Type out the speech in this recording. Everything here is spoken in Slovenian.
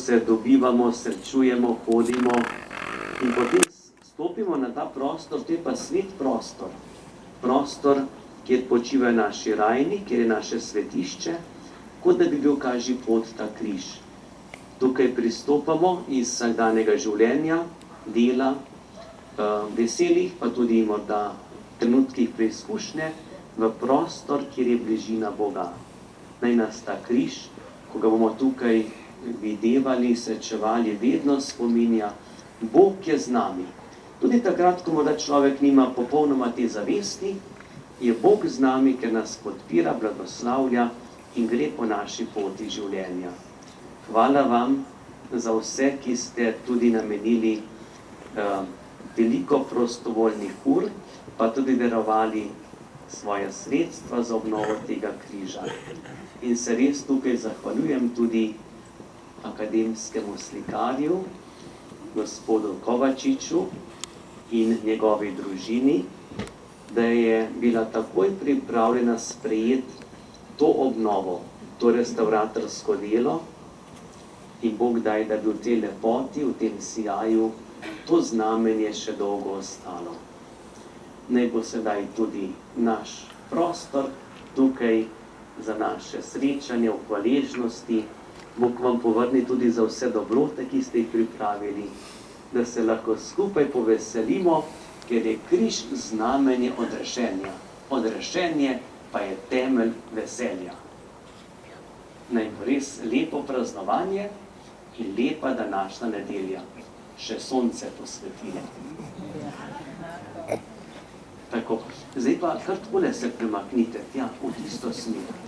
se dobivamo, srečujemo, hodimo in potem stopimo na ta prostor, to je pa svet prostor. Prostor, kjer počivajo naši rajni, kjer je naše svetišče, kot da bi bil kaži pot ta križ. Tukaj pristopamo iz vsakdanjega življenja, dela, veselih, pa tudi morda trenutkih preizkušnje, v prostor, kjer je bližina Boga. Naj nas ta križ, ko ga bomo tukaj videvali, srečevali, vedno spominja, Bog je z nami. Tudi takrat, ko morda človek nima popolnoma te zavesti, je Bog z nami, ker nas podpira, blagoslavlja in gre po naši poti življenja. Hvala vam za vse, ki ste tudi namenili veliko prostovoljnih ur, pa tudi darovali svoje sredstva za obnovo tega križa. In se res tukaj zahvaljujem tudi akademskemu slikarju, gospodu Kovačiču in njegovi družini, da je bila takoj pripravljena sprejeti to obnovo, to restavratorsko delo in Bog daj, da bi v tej lepoti, v tem sijaju to znamenje še dolgo ostalo. Naj bo sedaj tudi naš prostor tukaj za naše srečanje v hvaležnosti. Bog vam povrni tudi za vse dobrote, ki ste jih pripravili, da se lahko skupaj poveselimo, ker je križ znamenje odrešenja. Odrešenje pa je temelj veselja. Naj bo res lepo praznovanje in lepa današnja nedelja. Še sonce posvetilo. Tako, zdaj pa kar takole se premaknite tja v tisto smer.